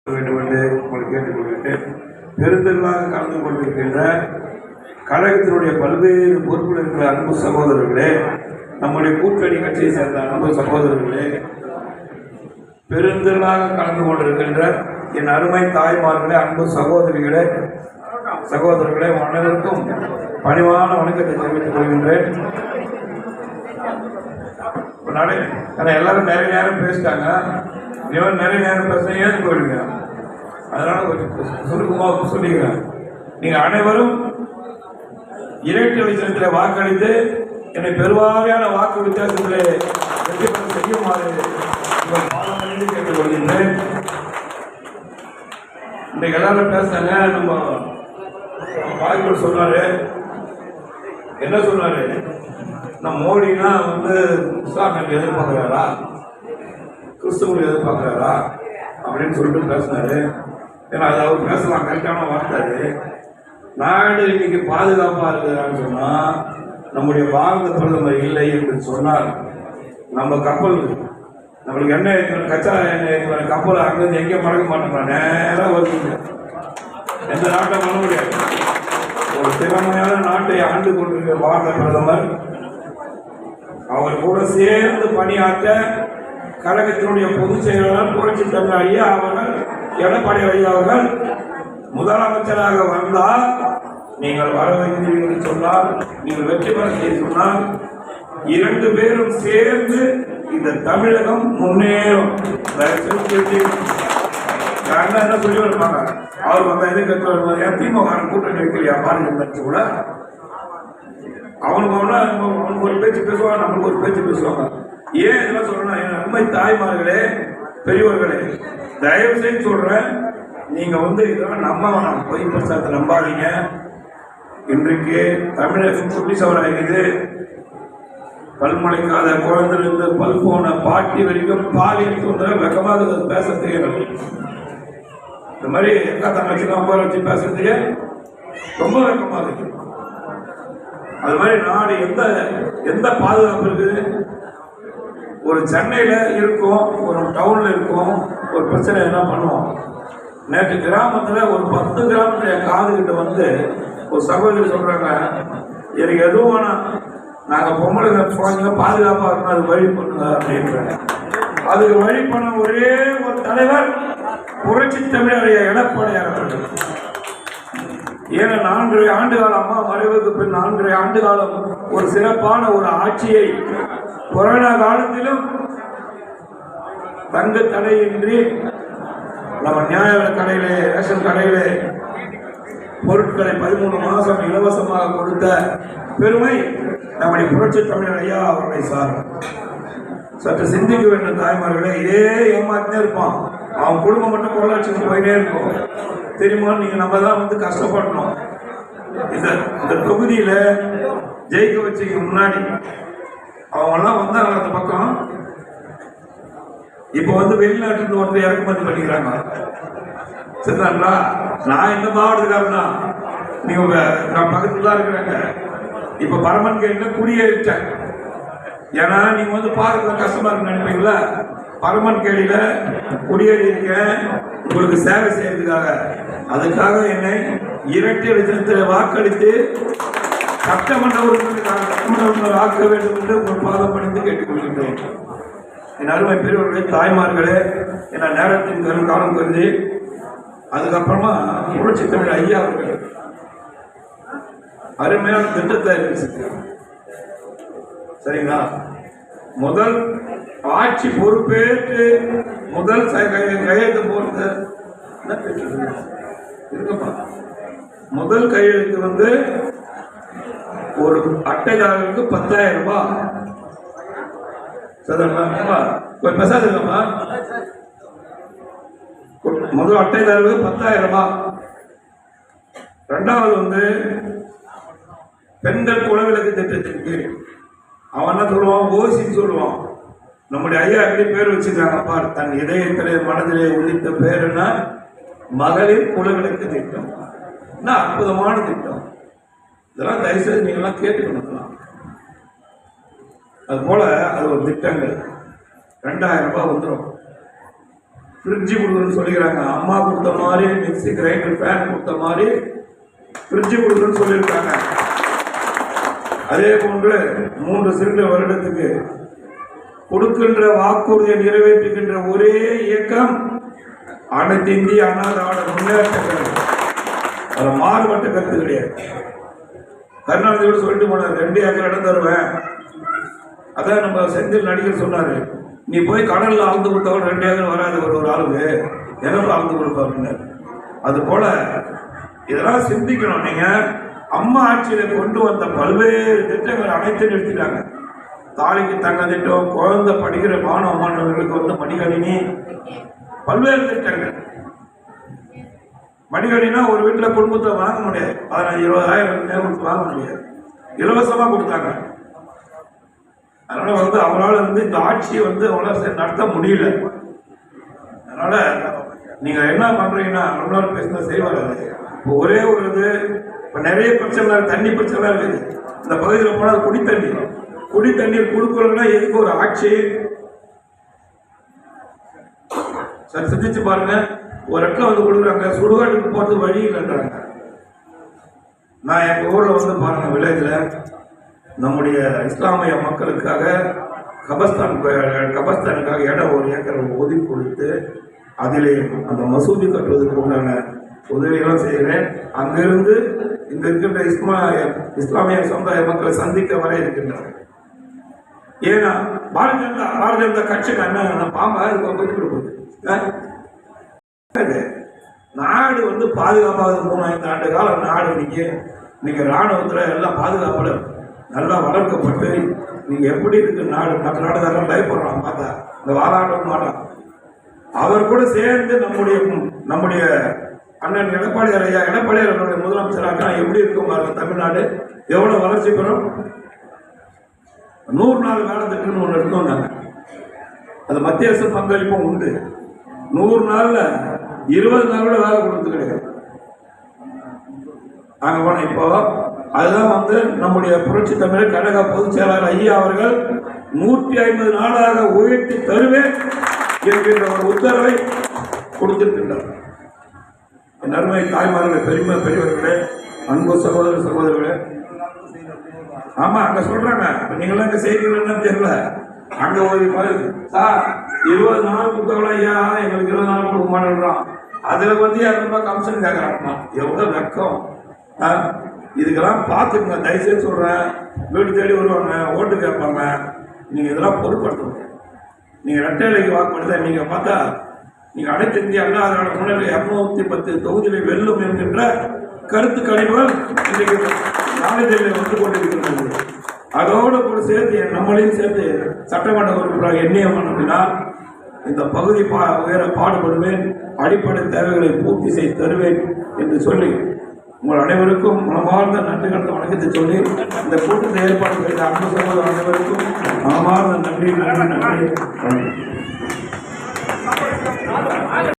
வேண்டும் என்று உங்களை கேட்டுக்கொள்கிறேன். பெருந்தெருவாக கலந்து கொண்டிருக்கின்ற கழகத்தினுடைய பல்வேறு பொறுப்பில் இருக்கிற அன்பு சகோதரர்களே, நம்முடைய கூட்டணி கட்சியை சேர்ந்த அன்பு சகோதரர்களே, பெருந்தெருவாக கலந்து கொண்டிருக்கின்ற என் அருமை தாய்மார்களே, அன்பு சகோதரிகளே, சகோதரர்களே, அனைவருக்கும் பணிவான வணக்கத்தை தெரிவித்துக் கொள்கின்றேன். எல்லாரும் நிறைய நேரம் பேசிட்டாங்க. இவன் நிறைய நேரம் பேச ஏன் போயிடுங்க. அதனால கொஞ்சம் சுருக்கமாக சொல்லிக்கிறேன். நீங்க அனைவரும் இரட்டை இலட்சத்தில் வாக்களித்து என்னை பெருவாரியான வாக்கு வித்தியாசத்திலே வெற்றி பெற செய்யுமாறு கேட்டுக் கொள்கின்றேன். இன்றைக்கு எல்லாரும் பேசுறாங்க. நம்ம வாய்ப்பு சொன்னாரு, என்ன சொன்னாரு, நம்ம மோடினா இஸ்லாமியர்கள் எதிர்பார்க்கிறாரா, கிறிஸ்துவர்கள் எதிர்பார்க்கிறாரா அப்படின்னு சொல்லிட்டு பேசினாரு. ஏன்னா அது அவர் பேசலாம், கரெக்டான வார்த்தை. நாடு இன்னைக்கு பாதுகாப்பா இருக்குதான்னு சொன்னா நம்முடைய பாரத பிரதமர் இல்லை என்று சொன்னால் நம்ம கப்பல் நம்மளுக்கு எண்ணெய் கச்சா எண்ணெய் கப்பல் அங்கிருந்து எங்கே மறக்க மாட்டோம், நேரம் வருது. எந்த நாட்டை பண்ண முடியாது. ஒரு திறமையான நாட்டை ஆண்டு கொண்டிருக்கிற பாரத பிரதமர் அவர் கூட சேர்ந்து பணியாற்ற கழகத்தினுடைய பொதுச் செயலாளர் புரட்சி தமிழ் ஐயா அவர்கள், எடப்பாடி ஐயா அவர்கள் முதலமைச்சராக வந்தால், நீங்கள் வர வைக்கிறீர்கள் சொன்னால், நீங்கள் வெற்றி பெற செய்து சொன்னால், இரண்டு பேரும் சேர்ந்து இந்த தமிழகம் முன்னேறும். என்ன சொல்லி வருவாங்க, அவர் வந்தா எது கற்று வருவாங்க. திமுக கூட்டணி வைக்கலையா பாரதிய கட்சி கூட, அவனுக்கு ஒரு பேச்சு பேசுவாங்க, நம்மளுக்கு ஒரு பேச்சு பேசுவாங்க. ஏன் இதெல்லாம் சொல்றேன்னா, என் அன்பை தாய்மார்களே, பெரியவர்களே, தயவு செய்து சொல்றேன், நீங்க இதெல்லாம் நம்ப வேணாம், பொய் பிரச்சாரத்தை நம்பாதீங்க. இன்றைக்கு தமிழகம் குட்டி சவராகிது. பல்முளைக்காத குழந்தைலிருந்து பல் போன பாட்டி வரைக்கும் பாலியல் தொந்தரவு வெக்கமாக பேச தெரியும். இந்த மாதிரி எக்கா தங்கச்சி நம்ப வச்சு பேசுறதுக்கு ரொம்ப வெக்கமாக இருக்கு. அது மாதிரி நாடு எந்த பாதுகாப்பு இருக்குது. ஒரு சென்னையில இருக்கும், ஒரு டவுன்ல இருக்கும், ஒரு பிரச்சனை என்ன பண்ணுவோம். நேற்று கிராமத்துல ஒரு 10 கிராமத்துல என் காது கிட்ட ஒரு சகோதரி சொல்றாங்க, எனக்கு எதுவும் வேணாம், நாங்க பொம்பளை குழந்தைங்க பாதுகாப்பா இருக்கணும், அது வழி பண்ணுங்க அப்படின்றாங்க. அதுக்கு வழி பண்ண ஒரே ஒரு தலைவர் புரட்சி தமிழ் எடப்பாடியார் அவர்கள். ஏன்னா 4 ஆண்டு காலம், அம்மா மறைவுக்கு பின் 4 ஆண்டு காலம் ஒரு சிறப்பான ஒரு ஆட்சியை, கொரோனா காலத்திலும் தங்க தடையின்றி நம்ம நியாய கடையிலே, ரேஷன் கடையிலே பொருட்களை 13 மாதம் இலவசமாக கொடுத்த பெருமை நம்முடைய புரட்சி தமிழர் ஐயா அவர்களை சாரும். சற்று சிந்திக்க வேண்டும் தாய்மார்களே. இதே ஏமாத்தினே இருப்பான், அவன் குடும்பம் மட்டும் கொள்ளாட்சிக்கு போயிட்டே இருக்கும். தெரியுமா, நீங்க நம்ம தான் கஷ்டப்படணும். இந்த தொகுதியில ஜெயிக்க வச்சுக்கு முன்னாடி அவங்க எல்லாம் வந்தாங்க அந்த பக்கம். இப்ப வெளிநாட்டுல இறக்குமதி பண்ணிக்கிறாங்க. சரிங்களா, நான் இந்த மாவட்டத்துக்காரனா, நீங்க நான் பக்கத்துல தான் இருக்கிறாங்க. இப்ப பரமன் கேட்ல குடியேறிட்டேன். ஏன்னா நீங்க பார்க்கறது கஷ்டமா இருக்கு நினைப்பீங்களா. பரமன் கேளியில குடியேறி இருக்கேன் உங்களுக்கு சேவை செய்யறதுக்காக. அதுக்காக என்னை இரட்டை இலட்சத்தில் வாக்களித்து சட்டமன்ற உறுப்பினர் ஆக்க வேண்டும் என்று ஒரு பாதம் பணிந்து கேட்டுக்கொள்கின்றேன். என் அருமை பெரியவர்களே, தாய்மார்களே, என நேரத்தின் காலம் கருதி அதுக்கப்புறமா புரட்சி தமிழ் ஐயா அவர்கள் அருமையான திட்டத்தை அறிவிச்சிருக்காங்க. சரிங்களா, முதல் ஆட்சி பொறுப்பேற்று முதல் கையெழுத்து போறது இருக்குப்பா. முதல் கையெழுத்து ஒரு அட்டைதாரருக்கு 10,000 ரூபாய். பேசாதுங்கம்மா. முதல் அட்டைதாரருக்கு 10,000 ரூபாய். ரெண்டாவது பெண்கள் குலவிளக்கு திட்டத்திற்கு அவன் என்ன சொல்லுவான், ஓசின்னு சொல்லுவான். நம்முடைய ஐயா எப்படி பேர் வச்சிருக்காங்க பார், தன் இதயத்திலே மனதிலே உதித்த பேருன்னா மகளிர் குலவிளக்கு திட்டம். என்ன அற்புதமான திட்டம். இதெல்லாம் தயவுசெய்து நீங்கள்லாம் கேட்டுக்கணும். அது போல அது ஒரு திட்டங்கள் 2,000 ரூபாய் வந்துடும். ஃப்ரிட்ஜு கொடுக்குறேன்னு சொல்லிக்கிறாங்க. அம்மா கொடுத்த மாதிரி மிக்சி கிரைண்டர் ஃபேன் கொடுத்த மாதிரி ஃப்ரிட்ஜு கொடுக்குறேன்னு சொல்லியிருக்காங்க. அதே போன்று 3 சிலிண்டர் வருடத்துக்கு கொடுக்கின்ற வாக்குறுதியை நிறைவேற்றுகின்ற ஒரே இயக்கம் அனைத்து இந்திய அண்ணா திராவிட முன்னேற்ற கழகம். அது மாறுபட்ட கருத்து கிடையாது. கருணாநிதியோடு சொல்லிட்டு போனார், 2 ஏக்கர் இடம் தருவேன். அதான் நம்ம செந்தில் நடிகர் சொன்னாரு, நீ போய் கடல்ல ஆழ்ந்து கொடுத்தவங்க 2 ஏக்கர் வராது ஒரு ஆளுக்கு எவ்வளவு ஆழ்ந்து கொடுப்பாருன்னு. அது போல இதெல்லாம் சிந்திக்கணும். நீங்க அம்மா ஆட்சியில கொண்டு வந்த பல்வேறு திட்டங்கள் அனைத்தும் நிறுத்திட்டாங்க. தாலிக்கு தங்க திட்டம், குழந்தை படிக்கிற மாணவ மாணவர்களுக்கு வந்து மடிக்கணினி, பல்வேறு திட்டங்கள். மடிக்கணினா ஒரு வீட்டில் குடும்பத்தை வாங்க முடியாது, அதனால் 20,000 கொடுத்து வாங்க முடியாது, இலவசமாக கொடுத்தாங்க. அதனால வந்து அவரால் வந்து இந்த ஆட்சியை வந்து அவரால் நடத்த முடியல. அதனால நீங்க என்ன பண்றீங்கன்னா நம்மளால பேசினா செய்வார். இப்போ ஒரே ஒரு இது, இப்போ நிறைய பிரச்சனை, தண்ணி பிரச்சனை இருக்குது இந்த பகுதியில் போனால். குடி தண்ணீர் கொடுக்கலன்னா எதுக்கு ஒரு ஆட்சி? சரி சிந்திச்சு பாருங்க. ஒரு இடத்துல வந்து கொடுக்குறாங்க, சுடுகாட்டுக்கு போகிறது வழி இல்லைன்றாங்க. நான் எங்கள் ஊரில் வந்து பாருங்க, வில்லேஜில் நம்முடைய இஸ்லாமிய மக்களுக்காக கபஸ்தானுக்காக இடம் 1 ஏக்கர் ஒதுக்கி கொடுத்து அதிலே அந்த மசூதி கட்டுவதற்கு உண்டான உதவிகளும் செய்கிறேன். அங்கிருந்து இங்க இருக்கின்ற இஸ்லாமிய சமுதாய மக்களை சந்திக்க வர இருக்கின்றார். ஏன்னா பாரதிய ஜனதா கட்சிக்கு என்ன பாம்பாக கொடுக்குது. நாடு வந்து பாதுகாப்பாக 3-5 ஆண்டு காலம் நாடு இன்னைக்கு ராணுவத்தில் எல்லாம் பாதுகாப்புல நல்லா வளர்க்கப்பட்டு நீங்க எப்படி இருக்கு நாடு. மற்ற நாடுதான் பயப்படுறான் பார்த்தா, இந்த வாராட்டம் மாட்டான். அவர் கூட சேர்ந்து நம்முடைய அண்ணன் எடப்பாடியார் அவருடைய முதலமைச்சராக எப்படி இருக்கும் பாருங்க. தமிழ்நாடு எவ்வளவு வளர்ச்சி பெறும். 100 நாள் வேலை திட்டம்னு ஒன்று எடுத்தோம் நாங்க. அது மத்திய அரசு பங்களிப்பும் உண்டு. 100 நாள்ல 20 நாள் கூட வேலை கொடுத்து கிடையாது. நாங்க போன இப்போ அதுதான் வந்து நம்முடைய புரட்சி தமிழர் கழக பொதுச் செயலாளர் ஐயா அவர்கள் 150 நாளாக உயர்த்தி தருவேன் என்கின்ற ஒரு உத்தரவை கொடுத்திருக்கின்றார். நன்மை தாய்மார்களே, பெரியவர்களே, அன்பு சகோதரர்களே, ஆமா அங்க சொல்றாங்க. நீங்களாம் இங்க செய்யறீங்கன்னு தெரியல. அங்க ஒரு சார் 20 நாள் கொடுத்தவங்களா ஐயா எங்களுக்கு 20 நாள் கொடுக்க மாட்டேங்கிறோம். அதுல வந்து 200 கமிஷன் கேட்கறாங்க. எவ்வளவு வெக்கம். இதுக்கெல்லாம் பார்த்துக்குங்க, தயவுசெய்து சொல்றேன். வீடு தேடி வருவாங்க, ஓட்டு கேட்பாங்க. நீங்க இதெல்லாம் பொருட்படுத்தணும். நீங்க ரெட்டைலைக்கு வாக்குப்படுத்த நீங்க பார்த்தா நீங்க அனைத்து இந்திய அண்ணா திராவிட முன்னேற்ற 210 தொகுதியில வெல்லும் என்கின்ற கருத்து கணிப்புகள் இன்றைக்கு நாளிதழில் வந்து கொண்டிருக்கின்றது. அதோடு கூட சேர்த்து நம்மளையும் சேர்த்து சட்டமன்ற உறுப்பினராக எண்ணியமன் அப்படினால் இந்த பகுதி உயர பாடுபடுவேன், அடிப்படை தேவைகளை பூர்த்தி செய்து தருவேன் என்று சொல்லி உங்கள் அனைவருக்கும் மனமார்ந்த நன்றி கலந்த வணக்கத்தை சொல்லி இந்த கூட்டத்தை ஏற்பாடு செய்த அன்பு சகோதரர் அனைவருக்கும் மனமார்ந்த நன்றி.